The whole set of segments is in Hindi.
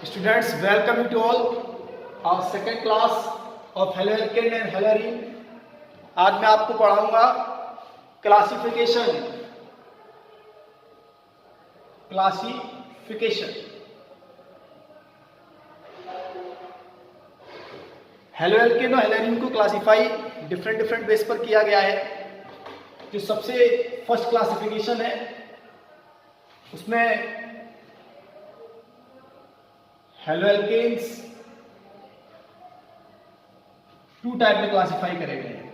Students, welcome you to all our second class of Haloalkane and Halorine. आज मैं आपको पढ़ाऊंगा क्लासिफिकेशन हेलोएल्केन और हेलोरीन को क्लासिफाई डिफरेंट बेस पर किया गया है। जो सबसे फर्स्ट क्लासिफिकेशन है उसमें हेलोएल्केन्स टू टाइप में क्लासिफाई करे गए हैं।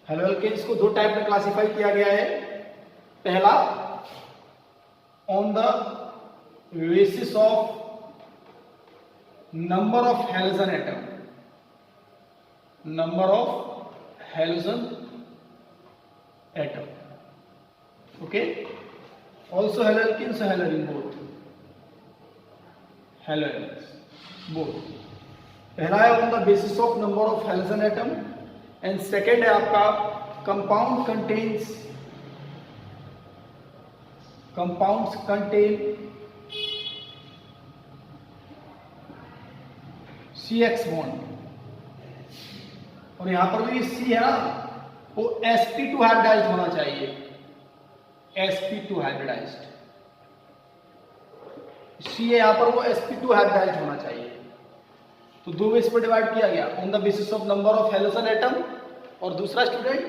हेलोएल्केन्स को दो टाइप में क्लासिफाई किया गया है। पहला, on the basis of number of halogen atom, okay. Also haloalkanes haloarenes both. पहला है on the basis of number of halogen atom and second है आपका कंपाउंड्स कंटेन CX बॉन्ड। और यहां पर भी C है ना, वो sp2 हाइब्रिडाइज्ड होना चाहिए, sp2 हाइब्रिडाइज्ड। C है यहां पर, वो sp2 हाइब्रिडाइज्ड होना चाहिए। तो दो बेस पर डिवाइड किया गया, on the basis of number of halogen atom, और दूसरा student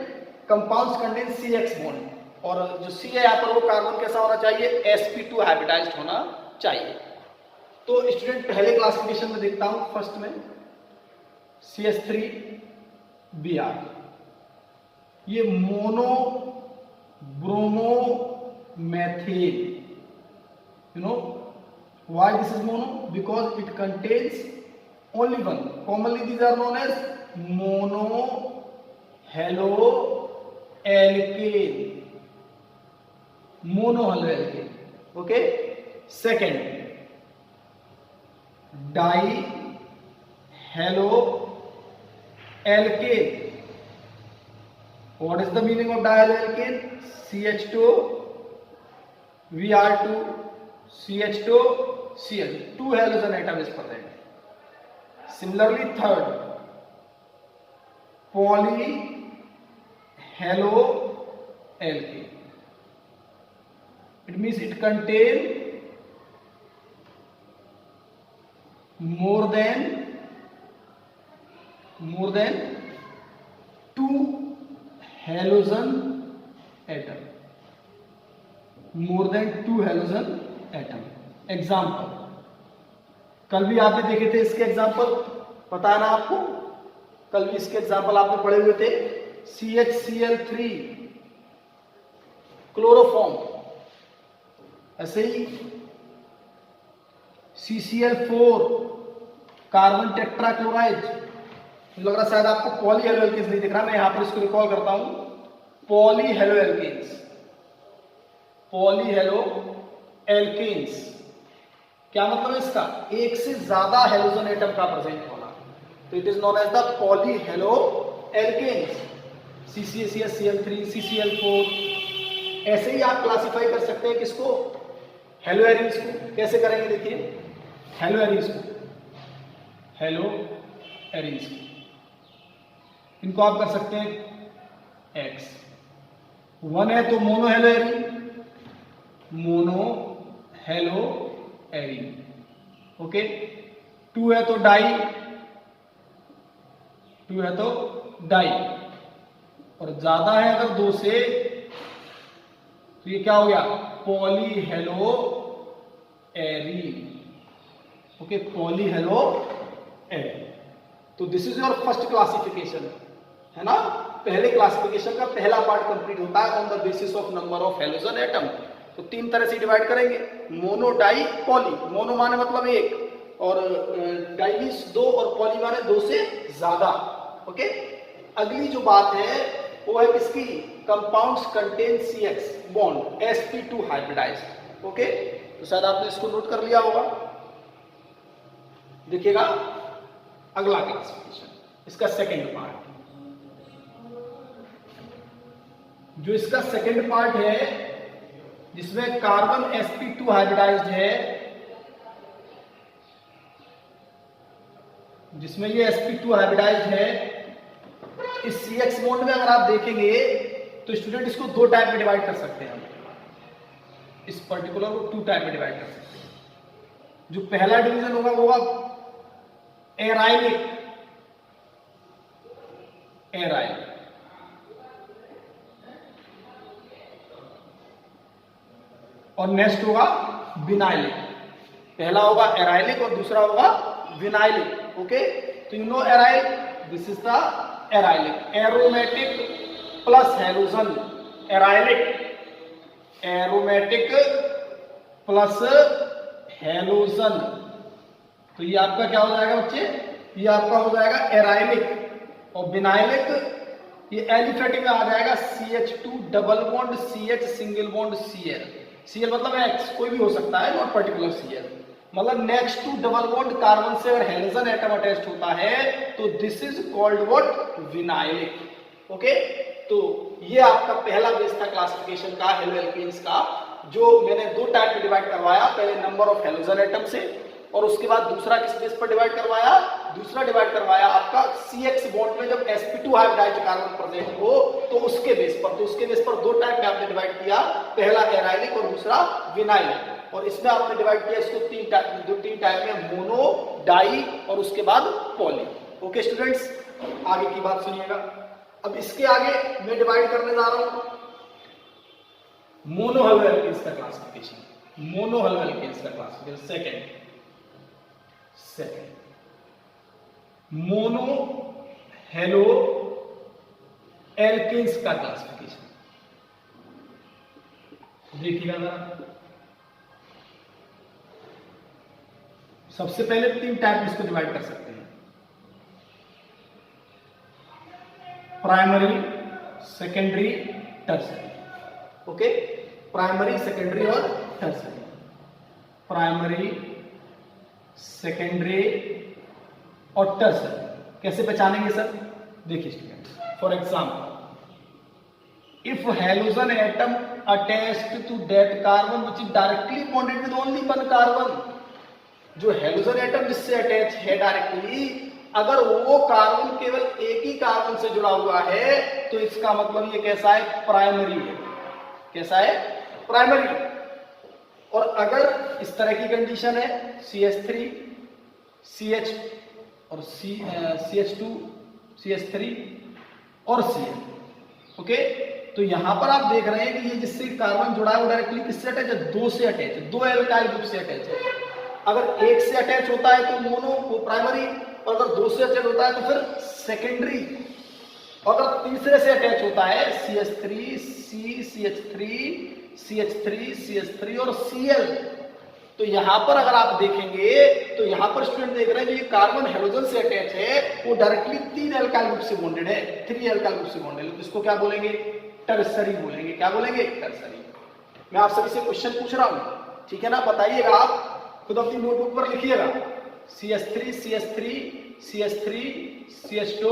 compounds contain CX bond. और जो C है यहाँ पर, वो कार्बन कैसा होना चाहिए, sp2 हाइब्रिडाइज्ड होना चाहिए। तो स्टूडेंट पहले क्लासिफिकेशन में देखता हूं, फर्स्ट में CH3Br, ये mono bromo methane. You know why this is mono? Because it contains only one. Commonly these are known as monohaloalkane. Okay. Second, dihaloalkane. What is the meaning of dihaloalkane? CH2 Br2 CH2 Cl, two halogen atom is present. Similarly, third, polyhaloalkane. It means it contains more than two halogen atom. Example, कल भी आपने देखे थे इसके एग्जाम्पल, पता है ना आपको, कल भी इसके एग्जाम्पल आपने पढ़े हुए थे। CHCl3 क्लोरोफॉर्म, ऐसे ही CCl4 कार्बन टेट्राक्लोराइड। मुझे लग रहा शायद आपको पॉलीहेलोएल्केन्स नहीं दिख रहा, मैं यहां पर इसको रिकॉल करता हूं, पॉलीहेलोएल्केन्स। क्या मतलब है इसका? एक से ज्यादा हेलोजन एटम का प्रेजेंट होना, तो it is known as the polyhaloalkanes. CCl3 CCl4। ऐसे ही आप क्लासिफाई कर सकते हैं किसको, हेलोएरीन्स को। कैसे करेंगे देखिए, हेलोएरीन्स को इनको आप कर सकते हैं X। 1 है तो मोनोहेलोएरीन, ओके। 2 है तो डाई, और ज्यादा है अगर 2 से, तो ये क्या हो गया, पॉलीहेलोएरीन, ओके, पॉलीहेलोएरीन। तो this is your first classification, है ना। पहले क्लासिफिकेशन का पहला पार्ट कंप्लीट होता है on the basis of number of halogen atom. तो 3 तरह से डिवाइड करेंगे, मोनो, डाई, पॉली। मोनो माने मतलब 1, और डाई मींस 2, और पॉली माने 2 से ज्यादा, ओके। अगली जो बात है वो है किसकी, compounds contain CX bond, sp2 hybridized, okay. तो शायद आपने इसको नोट कर लिया होगा। देखिएगा अगला क्लासिफिकेशन, इसका सेकंड पार्ट। जो इसका सेकंड पार्ट है जिसमें कार्बन sp2 हाइब्रिडाइज्ड है, जिसमें ये sp2 हाइब्रिडाइज्ड है, इस CH बॉन्ड में अगर आप देखेंगे तो स्टूडेंट इसको दो टाइप में डिवाइड कर सकते हैं हम, इस पर्टिकुलर को 2 टाइप में डिवाइड कर सकते हैं। जो पहला डिवीजन होगा वो होगा एराइलिक, और नेक्स्ट होगा विनाइलिक। पहला होगा एराइलिक और दूसरा होगा विनाइलिक। ओके, तो you know aryl, this is the arylic, aromatic plus halogen, arylic aromatic plus halogen. तो ये आपका क्या हो जाएगा बच्चे, ये आपका हो जाएगा एराइलिक। और विनाइलिक ये एलिफेटिक में आ जाएगा CH2 double bond CH single bond Cl। Cl मतलब X, कोई भी हो सकता है, नॉट पर्टिकुलर Cl। मतलब next to double bond carbon से अगर हैलोजन एटम अटैच्ड होता है तो this is called what, vinylic. Okay, तो ये आपका पहला बेस था क्लासिफिकेशन का हेलो एल्केन्स का, जो मैंने दो टाइप में डिवाइड करवाया, पहले नंबर ऑफ हैलोजन एटम से, और उसके बाद दूसरा किस बेस पर डिवाइड करवाया, दूसरा डिवाइड करवाया आपका CX बॉन्ड में जब sp2 हाइब्रिडाइज्ड कार्बन प्रेजेंट हो तो उसके बेस पर। तो उसके बेस पर दो टाइप में आपने डिवाइड किया, पहला एराइलिक और दूसरा विनाइलिक। और इसमें आपने डिवाइड किया इसको तीन टाइप में, मोनो, डाई और उसके बाद पॉली। ओके स्टूडेंट्स, आगे की बात सुनिएगा। अब इसके आगे मैं डिवाइड करने जा रहा हूं मोनो हेलो एल्केन्स का क्लासिफिकेशन, मोनो हेलो एल्केन्स का classification second mono halo alkenes का क्लासिफिकेशन देखिएगा जरा। सबसे पहले तीन टाइप में इसको डिवाइड कर सकते हैं, primary, secondary, tertiary. Okay, primary, secondary और टर्सरी। प्राइमरी, सेकेंडरी और टर्सरी कैसे पहचानेंगे सर? देखिए students, for example if halogen atom attached to that carbon which is directly bonded with only one carbon, जो हैलोजन एटम जिससे अटैच है डायरेक्टली, अगर वो कार्बन केवल एक ही कार्बन से जुड़ा हुआ है तो इसका मतलब ये कैसा है, प्राइमरी है। कैसा है, प्राइमरी। और अगर इस तरह की कंडीशन है CH3 CH और CH2 CH3 और Cl, ओके, तो यहां पर आप देख रहे हैं कि ये जिससे कार्बन जुड़ा है वो डायरेक्टली किससे अटैच है, दो से अटैच है, दो एल्काइल ग्रुप से अटैच है। अगर एक से अटैच होता है तो मोनो, वो प्राइमरी, और अगर दो से अटैच होता है तो फिर सेकेंडरी। अगर तीसरे से अटैच होता है CH3 CH3 और Cl, तो यहां पर अगर आप देखेंगे तो यहां पर स्टूडेंट देख रहे हैं जो ये कार्बन हैलोजन से अटैच है वो डायरेक्टली 3 एल्काइल ग्रुप से बॉन्डेड है, 3 एल्काइल ग्रुप से बॉन्डेड है। इसको क्या बोलेंगे, टर्सरी बोलेंगे। क्या बोलेंगे, टर्सरी। मैं आप सभी से क्वेश्चन पूछ रहा हूं, ठीक है ना, बताइएगा, आप खुद अपनी नोटबुक पर लिखिएगा CH3 CH2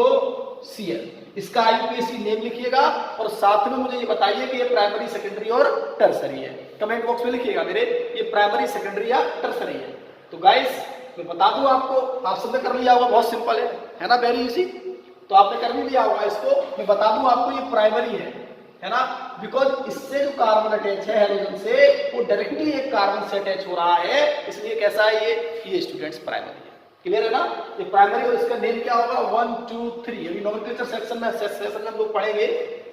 Cl, इसका IUPAC नेम लिखिएगा और साथ में मुझे ये बताइए कि ये प्राइमरी, सेकेंडरी और टर्सरी है। कमेंट बॉक्स में लिखिएगा मेरे, ये प्राइमरी, सेकेंडरी या टर्सरी है। तो गाइस मैं बता दूं आपको, आप सबने कर लिया होगा, बहुत सिंपल है ना, वेरी इजी। तो आपने कर भी लिया होगा इसको। मैं बता दूं आपको ये प्राइमरी है ना, बिकॉज इससे जो कार्बन अटैच है हैलोजन से वो डायरेक्टली एक कार्बन से अटैच हो रहा है, इसलिए कैसा है ये स्टूडेंट्स प्राइमरी है। क्लियर है ना, ये प्राइमरी। और इसका नेम क्या होगा, 1 2 3। अभी नोमेनक्लेचर सेक्शन में हम लोग पढ़ेंगे,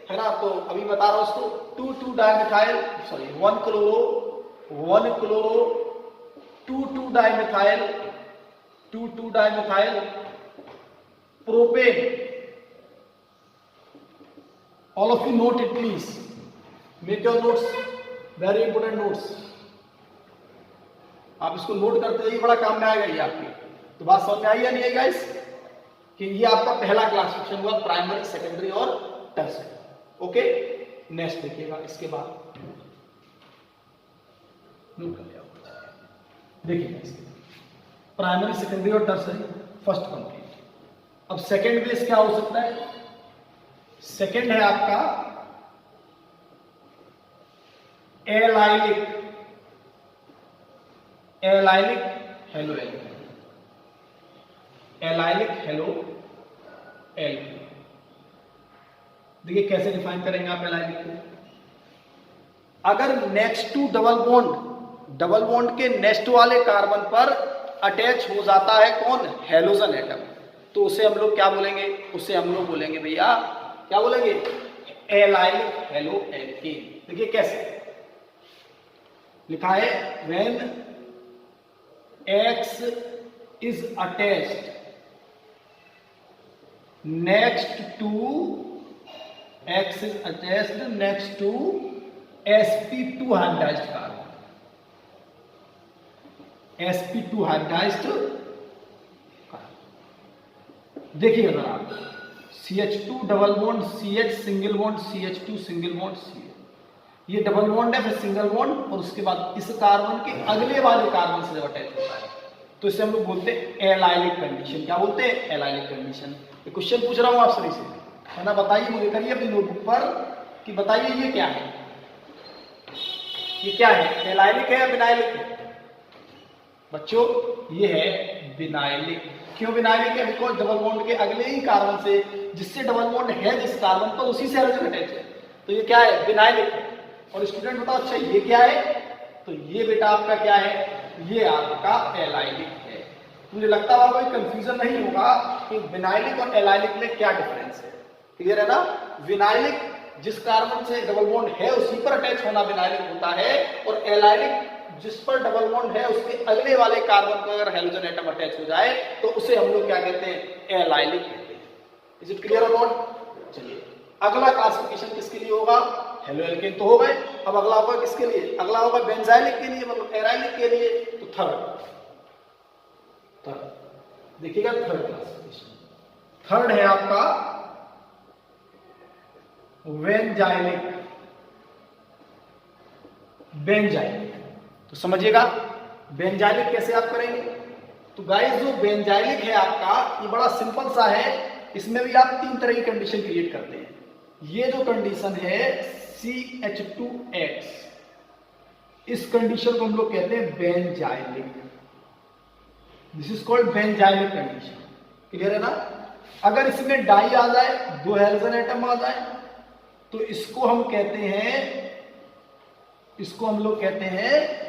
है ना, तो अभी बता रहा हूं उसको। 2 dimethyl, sorry 1 chloro 2 dimethyl propane. All of you note it please. Make your notes, very important notes. आप इसको नोट करते जाइए, बड़ा काम में आएगा ये आपके। तो बात समझ में आई या नहीं आई गाइस, कि ये आपका पहला क्लासिफिकेशन हुआ प्राइमरी, सेकेंडरी और टर्सरी। ओके, नेक्स्ट देखिएगा इसके बाद नोट कर लिया, देखिएगा इसके प्राइमरी, सेकेंडरी और टर्सरी फर्स्ट कंप्लीट। अब सेकेंड बेस क्या हो सकता है, सेकेंड है आपका allylic hello allylic halo alkane. देखिए कैसे डिफाइन करेंगे आप एलाइलिक को। अगर नेक्स्ट टू डबल बॉन्ड के नेक्स्ट वाले कार्बन पर अटैच हो जाता है कौन, हेलोजन एटम, तो उसे हम लोग क्या बोलेंगे, उसे हम लोग बोलेंगे भैया क्या बोलेंगे, एलाइलिक हेलो एल्केन। देखिए कैसे लिखा है, when X is attached next to sp2 hybridized carbon, sp2 hybridized carbon। देखिए अगर आप CH2 double bond CH single bond CH2 single bond CH, ये डबल बॉन्ड है, फिर सिंगल बॉन्ड, और उसके बाद इस कार्बन के अगले वाले कार्बन से जब अटैच होता है तो इसे हम लोग बोलते हैं एलाइलिक कंडीशन। क्या बोलते हैं, एलाइलिक कंडीशन। ये क्वेश्चन पूछ रहा हूं आपसे से, है ना, बताइए मुझे, करिए अपनी नोटबुक पर कि बताइए ये क्या है, ये क्या है, एलाइलिक है या विनाइलिक है? बच्चों ये है विनाइलिक। क्यों विनाइलिक है? बिकॉज डबल बॉन्ड के अगले ही कार्बन से, जिससे डबल बॉन्ड है जिस कार्बन पर, उसी से हाइड्रोजन अटैच है, तो ये क्या है, विनाइलिक है। और स्टूडेंट बताओ अच्छा ये क्या है, तो ये बेटा आपका क्या है, ये आपका एलाइलिक है। मुझे लगता है कोई कंफ्यूजन नहीं होगा कि विनाइलिक और एलाइलिक में क्या डिफरेंस है। क्लियर है ना? विनाइलिक जिस कार्बन से डबल बॉन्ड है उसी पर अटैच होना विनाइलिक होता है, और एलाइलिक जिस पर डबल बॉन्ड है उसके अगले वाले कार्बन पर अगर हाइड्रोजन एटम अटैच हो जाए तो उसे हम लोग क्या कहते हैं, एलाइलिक कहते हैं। इज इट क्लियर और नॉट? चलिए अगला क्लासिफिकेशन किसके लिए होगा, हेलो एल्केन तो हो गए, अब अगला होगा किसके लिए, अगला होगा बेंजाइलिक के लिए, मतलब एराइलिक के लिए। तो थर्ड देखिएगा, थर्ड क्लासिफिकेशन, थर्ड है आपका बेंजाइलिक। बेंजाइलिक तो समझिएगा बेंजाइलिक कैसे आप करेंगे। तो गाइस जो बेंजाइलिक है आपका, ये बड़ा सिंपल सा है, इसमें भी आप तीन तरह की कंडीशन क्रिएट करते हैं। ये जो कंडीशन है CH2X, इस कंडीशन को हम लोग कहते हैं benzylic. This is called benzylic condition. Clear है ना? अगर इसमें डाई आ जाए, दो हाइड्रोजन एटम आ जाए, तो इसको हम कहते हैं, इसको हम लोग कहते हैं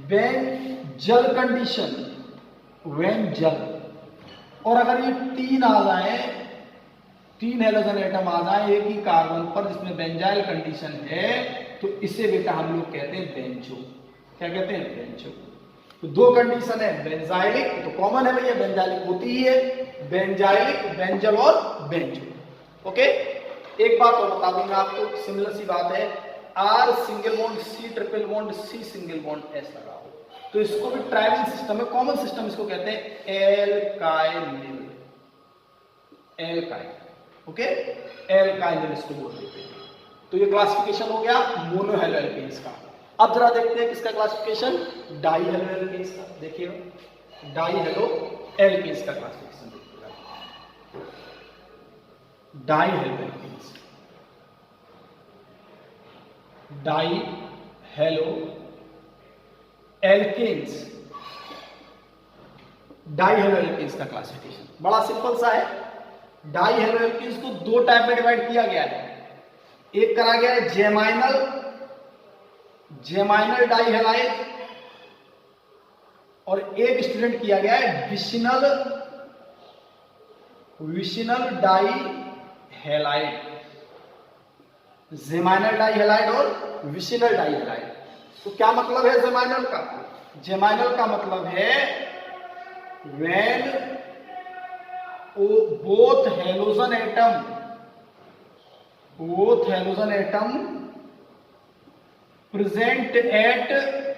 बेंजल कंडीशन, बेंजल। और अगर ये तीन आ जाए, तीन हाइड्रोजन एटम आ जाए एक ही कार्बन पर जिसमें बेंजाइल कंडीशन है, तो इसे बेटा हम लोग कहते हैं बेंजो। क्या कहते हैं, बेंजो। तो दो कंडीशन है, बेंजाइलिक तो कॉमन है भैया, बेंजाइलिक होती ही है, बेंजाइलिक, बेंजल और बेंजो। ओके, एक बात और बता दूंगा आपको, सिमिलर सी बात है, R single bond C triple bond C single bond S लगा हो, तो इसको भी ट्राइविंग सिस्टम है, कॉमन सिस्टम इसको कहते हैं एल्काइल। एल्काइल, ओके, एल्काइल इसको बोल देते हैं। तो ये क्लासिफिकेशन हो गया मोनो हेलो एल्केन्स का। अब जरा देखते हैं किसका क्लासिफिकेशन, डाई हेलो एल्केन्स का। देखिए डाई हेलो एल्केन्स का क्लासिफिकेशन देखिएगा, di halo alkenes, di halo alkenes, di halo alkenes का क्लासिफिकेशन बड़ा सिंपल सा है। डाई हेलो एल्केन्स को दो टाइप में डिवाइड किया गया है, एक करा गया है जेमाइनल, जेमाइनल डाई हैलाइड, और एक स्टूडेंट किया गया है विशिनल, विशिनल डाई हैलाइड। जेमाइनल डाई हैलाइड और विशिनल डाई हैलाइड। तो क्या मतलब है जेमाइनल का? जेमाइनल का मतलब है when both halogen atom present at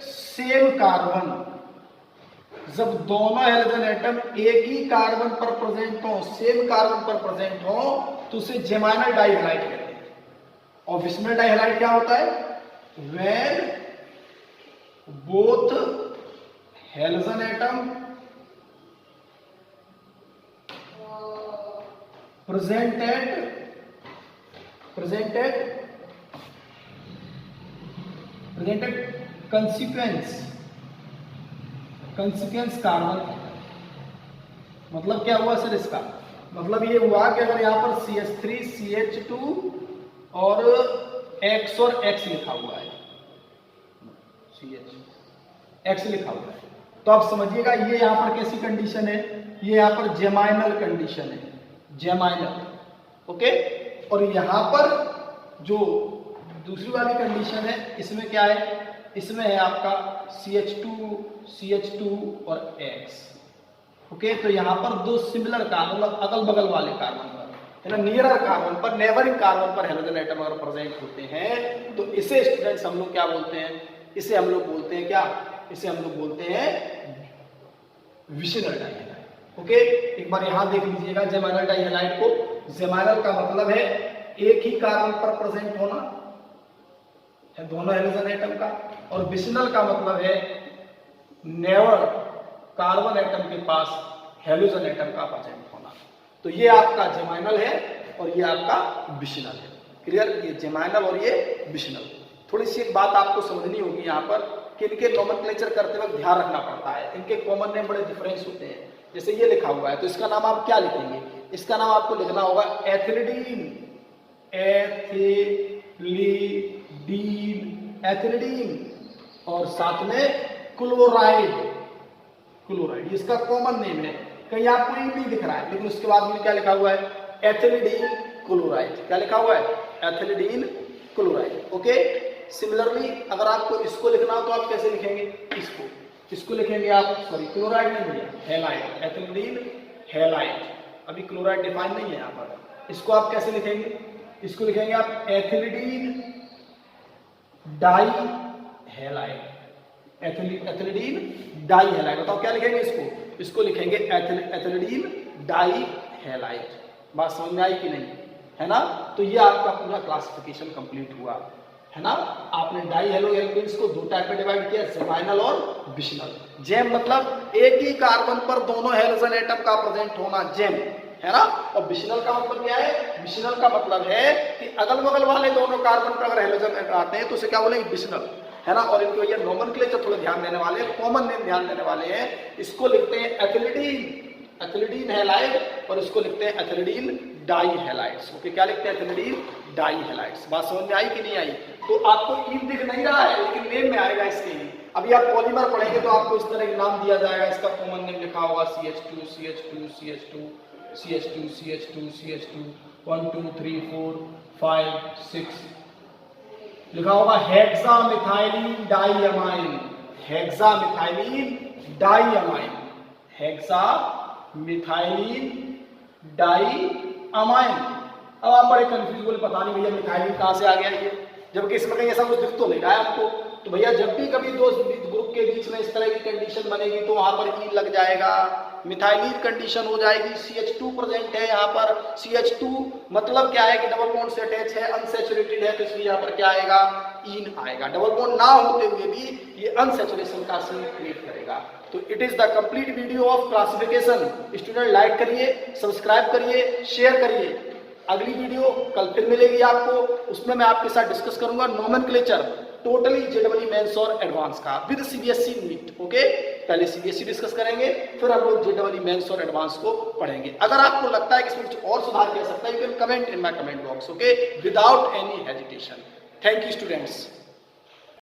same carbon, जब दोनों हाइड्रोजन एटम एक ही कार्बन पर प्रेजेंट हो, सेम कार्बन पर प्रेजेंट हो, तो उसे जेमाइनल डाई हैलाइड कहते हैं। और विशिनल डाई हैलाइड क्या होता है? when both halogen atom presented consequence carbon मतलब क्या हुआ सर इसका? मतलब ये हुआ कि अगर यहाँ पर CH3 CH2 और X और X लिखा हुआ है, CH X लिखा हुआ है, तो आप समझिएगा ये यहाँ पर कैसी कंडीशन है, ये यहाँ पर जेमाइनल कंडीशन है, जेमाइनल, ओके। और यहाँ पर जो दूसरी वाली कंडीशन है इसमें क्या है, इसमें है आपका CH2 और X, ओके। तो यहाँ पर दो सिमिलर कार्बन, मतलब अगल बगल वाले कार्बन पर, है ना, नियरर कार्बन पर, नेबरिंग कार्बन पर हेलोजन एटम अगर प्रेजेंट होते हैं तो इसे स्टूडेंट्स हम लोग क्या बोलते हैं, इसे हम लोग बोलते हैं क्या, इसे हम लोग बोलते हैं विसिनल डाइहैलाइड, ओके। एक बार यहां देख लीजिएगा जेमाइनल डाइहैलाइड को। जेमाइनल का मतलब है एक ही कार्बन पर प्रेजेंट होना है दोनों हेलोजन एटम का, और विसिनल का मतलब है नेवर कार्बन एटम के पास हेलोजन एटम का प्रेजेंट होना। तो ये आपका जेमाइनल है और ये आपका विसिनल है। क्लियर? ये जेमाइनल और ये विसिनल। थोड़ी सी एक बात आपको समझनी होगी यहाँ पर कि इनके नोमेनक्लेचर करते वक्त ध्यान रखना पड़ता है, इनके कॉमन नेम बड़े डिफरेंस होते हैं। जैसे ये लिखा हुआ है तो इसका नाम आप क्या लिखेंगे, इसका नाम आपको लिखना होगा एथिलीडीन, एथिलीडीन, और साथ में क्लोराइड, क्लोराइड इसका कॉमन नेम है। कहीं आपको ये नहीं दिख रहा है, लेकिन उसके बाद में क्या लिखा हुआ है, एथिलीडीन क्लोराइड। क्या लिखा हुआ है? एथिलीडीन क्लोराइड, ओके। सिमिलरली अगर आपको इसको लिखना हो तो आप कैसे लिखेंगे, इसको लिखेंगे आप, सॉरी क्लोराइड नहीं भैया, हैलाइड, एथिलीडीन हैलाइड। अभी क्लोराइड डिफाइन नहीं है यहाँ पर। इसको आप कैसे लिखेंगे, इसको लिखेंगे आप एथिलीडीन डाई हैलाइड, एथिलीडीन डाई हैलाइड। बताओ क्या लिखेंगे इसको लिखेंगे एथिलीडीन डाई हैलाइड। बात समझ में आई कि नहीं, है ना? तो ये आपका पूरा क्लासिफिकेशन कंप्लीट हुआ, है ना। आपने डाई हेलो एल्केन्स को दो टाइप में डिवाइड किया, जेमाइनल और विसिनल। जेम मतलब एक ही कार्बन पर दोनों हेलोजन एटम का प्रेजेंट होना, जेम, है ना। और विसिनल का मतलब क्या है? विसिनल का मतलब है कि अगल बगल वाले दोनों कार्बन पर अगर हेलोजन एटम आते हैं तो उसे क्या बोलेंगे, विसिनल, है ना। और इनके ये नोमेनक्लेचर थोड़ा ध्यान देने वाले, कॉमन नेम ध्यान देने वाले हैं। इसको लिखते हैं एथिलीडीन हैलाइड और इसको लिखते हैं एथिलीडीन डाई हैलाइड्स, ओके। क्या लिखते हैं? एथिलीडीन डाई हैलाइड्स। बात समझ में आई कि नहीं आई? तो आपको इन दिख नहीं रहा है लेकिन नेम में आएगा इसके लिए। अभी आप पॉलीमर पढ़ेंगे तो आपको इस तरह के नाम दिया जाएगा, इसका कॉमन नेम लिखा होगा CH2 CH2 CH2 CH2 CH2 CH2 1 2 3 4 5 6 लिखा होगा hexamethylene diamine, hexamethylene diamine, hexamethylene diamine. अब आप बड़े कंफ्यूज बोले पता नहीं भैया मिथाइलिन कहाँ से आ गया ये, जबकि इसमें कहीं ऐसा कुछ दिख तो नहीं रहा है आपको। तो भैया जब भी कभी दो ग्रुप के बीच में इस तरह की कंडीशन बनेगी तो वहां पर ई लग जाएगा, मिथाइलिन कंडीशन हो जाएगी। CH2 प्रेजेंट है यहाँ पर, CH2 मतलब क्या है कि डबल बॉन्ड से अटैच है, अनसैचुरेटेड है, तो इसलिए यहाँ पर क्या आएगा, इन आएगा। डबल बॉन्ड ना होते हुए भी ये अनसैचुरेशन का सीन क्रिएट करेगा। तो it is the complete video of classification. Student like करिए, सब्सक्राइब करिए, शेयर करिए। अगली वीडियो कल फिर मिलेगी आपको, उसमें मैं आपके साथ डिस्कस करूंगा नोमेनक्लेचर टोटली जेईई मेंस और एडवांस का विद CBSE नीट, ओके। पहले CBSE डिस्कस करेंगे, फिर हम लोग जेईई मेंस और एडवांस को पढ़ेंगे। अगर आपको लगता है कि इसमें कुछ और सुधार किया सकता है, you can comment in my comment box, okay, without any hesitation. Thank you students.